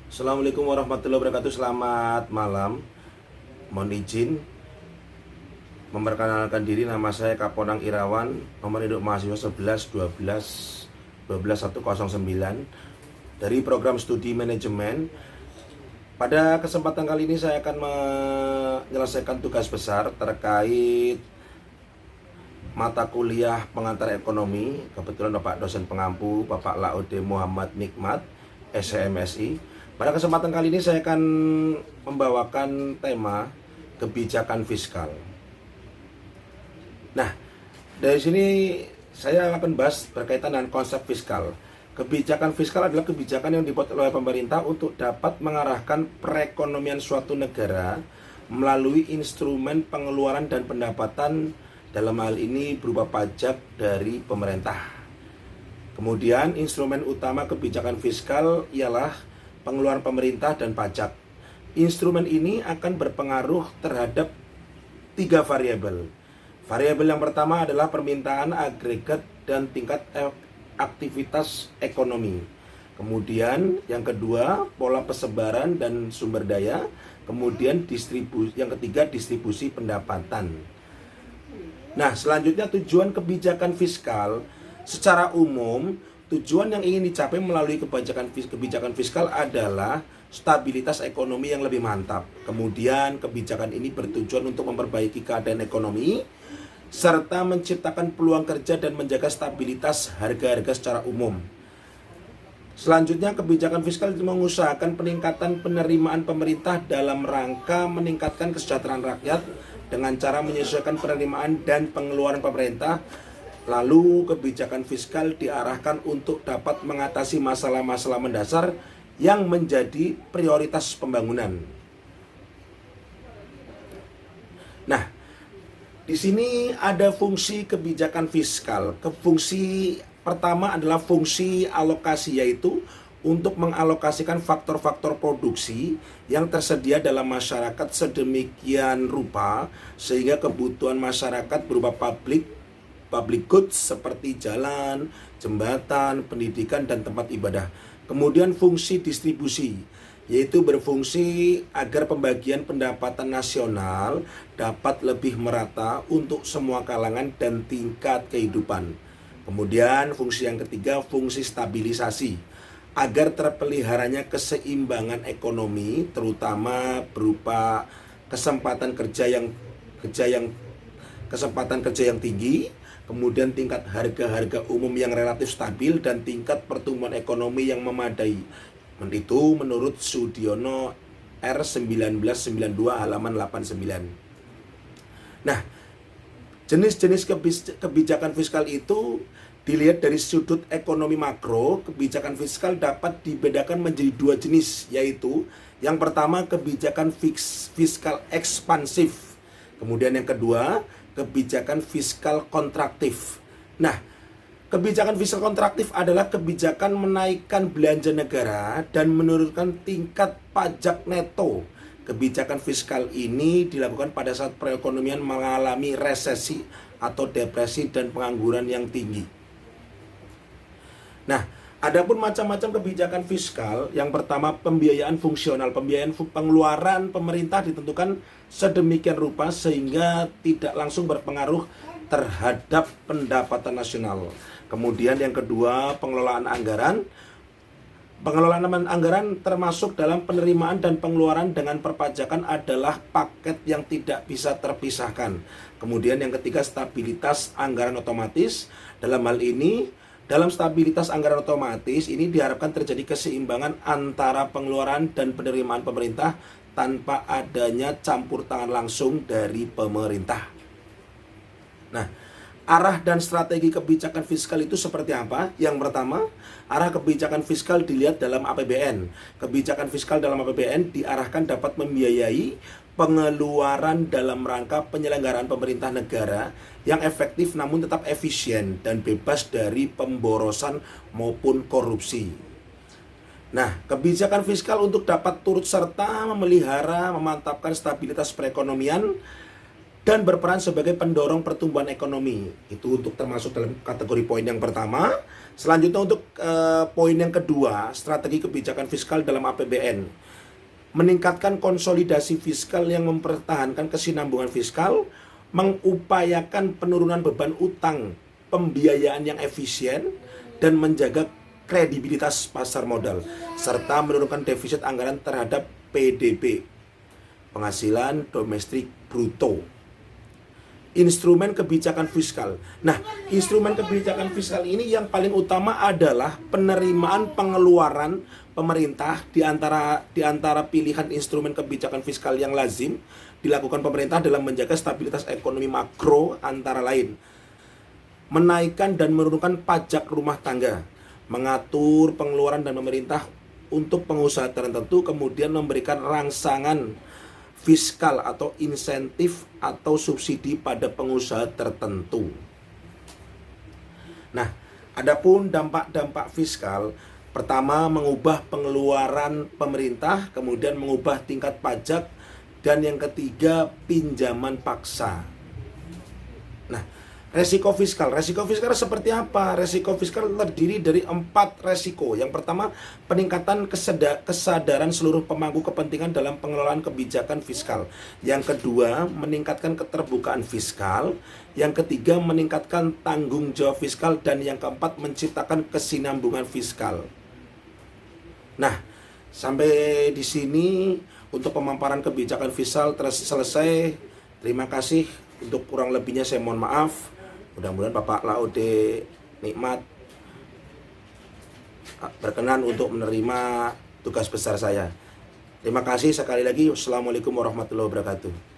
Assalamualaikum warahmatullahi wabarakatuh. Selamat malam. Mohon izin memperkenalkan diri. Nama saya Kaponang Irawan, nomor induk mahasiswa 11 12 12 109 dari program studi manajemen. Pada kesempatan kali ini saya akan menyelesaikan tugas besar terkait mata kuliah pengantar ekonomi. Kebetulan Bapak dosen pengampu Bapak Laude Muhammad Nikmat, SMSI. Pada kesempatan kali ini saya akan membawakan tema kebijakan fiskal. Nah, dari sini saya akan bahas berkaitan dengan konsep fiskal. Kebijakan fiskal adalah kebijakan yang dibuat oleh pemerintah untuk dapat mengarahkan perekonomian suatu negara melalui instrumen pengeluaran dan pendapatan, dalam hal ini berupa pajak dari pemerintah. Kemudian instrumen utama kebijakan fiskal ialah pengeluaran pemerintah dan pajak. Instrumen ini akan berpengaruh terhadap 3 variabel. Variabel yang pertama adalah permintaan agregat dan tingkat aktivitas ekonomi. Kemudian yang kedua, pola persebaran dan sumber daya. Kemudian yang ketiga, distribusi pendapatan. Nah, selanjutnya tujuan kebijakan fiskal secara umum. Tujuan yang ingin dicapai melalui kebijakan fiskal adalah stabilitas ekonomi yang lebih mantap. Kemudian kebijakan ini bertujuan untuk memperbaiki keadaan ekonomi serta menciptakan peluang kerja dan menjaga stabilitas harga-harga secara umum. Selanjutnya, kebijakan fiskal mengusahakan peningkatan penerimaan pemerintah dalam rangka meningkatkan kesejahteraan rakyat dengan cara menyesuaikan penerimaan dan pengeluaran pemerintah. Lalu kebijakan fiskal diarahkan untuk dapat mengatasi masalah-masalah mendasar yang menjadi prioritas pembangunan. Nah, di sini ada fungsi kebijakan fiskal. Fungsi pertama adalah fungsi alokasi, yaitu untuk mengalokasikan faktor-faktor produksi yang tersedia dalam masyarakat sedemikian rupa sehingga kebutuhan masyarakat berupa public goods seperti jalan, jembatan, pendidikan, dan tempat ibadah. Kemudian fungsi distribusi, yaitu berfungsi agar pembagian pendapatan nasional dapat lebih merata untuk semua kalangan dan tingkat kehidupan. Kemudian fungsi yang ketiga, fungsi stabilisasi, agar terpeliharanya keseimbangan ekonomi, terutama berupa kesempatan kerja yang tinggi, kemudian tingkat harga-harga umum yang relatif stabil, dan tingkat pertumbuhan ekonomi yang memadai. Itu menurut Sudiono R 1992 halaman 89. Nah, jenis-jenis kebijakan fiskal itu dilihat dari sudut ekonomi makro. Kebijakan fiskal dapat dibedakan menjadi 2 jenis, yaitu yang pertama kebijakan fiskal ekspansif. Kemudian yang kedua, kebijakan fiskal kontraktif. Nah, kebijakan fiskal kontraktif adalah kebijakan menaikkan belanja negara dan menurunkan tingkat pajak neto. Kebijakan fiskal ini dilakukan pada saat perekonomian mengalami resesi atau depresi dan pengangguran yang tinggi. Nah, adapun macam-macam kebijakan fiskal, yang pertama pembiayaan fungsional. Pembiayaan pengeluaran pemerintah ditentukan sedemikian rupa sehingga tidak langsung berpengaruh terhadap pendapatan nasional. Kemudian yang kedua, pengelolaan anggaran. Pengelolaan anggaran termasuk dalam penerimaan dan pengeluaran dengan perpajakan adalah paket yang tidak bisa terpisahkan. Kemudian yang ketiga, stabilitas anggaran otomatis. Dalam stabilitas anggaran otomatis ini diharapkan terjadi keseimbangan antara pengeluaran dan penerimaan pemerintah tanpa adanya campur tangan langsung dari pemerintah. Nah, arah dan strategi kebijakan fiskal itu seperti apa? Yang pertama, arah kebijakan fiskal dilihat dalam APBN. Kebijakan fiskal dalam APBN diarahkan dapat membiayai pengeluaran dalam rangka penyelenggaraan pemerintah negara yang efektif namun tetap efisien dan bebas dari pemborosan maupun korupsi. Nah, kebijakan fiskal untuk dapat turut serta memelihara, memantapkan stabilitas perekonomian dan berperan sebagai pendorong pertumbuhan ekonomi. Itu untuk termasuk dalam kategori poin yang pertama. Selanjutnya untuk poin yang kedua, strategi kebijakan fiskal dalam APBN. Meningkatkan konsolidasi fiskal yang mempertahankan kesinambungan fiskal, mengupayakan penurunan beban utang, pembiayaan yang efisien, dan menjaga kredibilitas pasar modal, serta menurunkan defisit anggaran terhadap PDB, penghasilan domestik bruto. Instrumen kebijakan fiskal. Nah, instrumen kebijakan fiskal ini yang paling utama adalah penerimaan pengeluaran pemerintah di antara pilihan instrumen kebijakan fiskal yang lazim dilakukan pemerintah dalam menjaga stabilitas ekonomi makro antara lain. Menaikkan dan menurunkan pajak rumah tangga, mengatur pengeluaran dan pemerintah untuk pengusaha tertentu, kemudian memberikan rangsangan fiskal atau insentif atau subsidi pada pengusaha tertentu. Nah, adapun dampak-dampak fiskal, pertama mengubah pengeluaran pemerintah, kemudian mengubah tingkat pajak, dan yang ketiga pinjaman paksa. Nah, resiko fiskal seperti apa? Resiko fiskal terdiri dari 4 resiko. Yang pertama, peningkatan kesadaran seluruh pemangku kepentingan dalam pengelolaan kebijakan fiskal. Yang kedua, meningkatkan keterbukaan fiskal. Yang ketiga, meningkatkan tanggung jawab fiskal. Dan yang keempat, menciptakan kesinambungan fiskal. Nah, sampai di sini untuk pemaparan kebijakan fiskal selesai. Terima kasih. Untuk kurang lebihnya saya mohon maaf. Mudah-mudahan Bapak Laude Nikmat berkenan untuk menerima tugas besar saya. Terima kasih sekali lagi. Wassalamualaikum warahmatullahi wabarakatuh.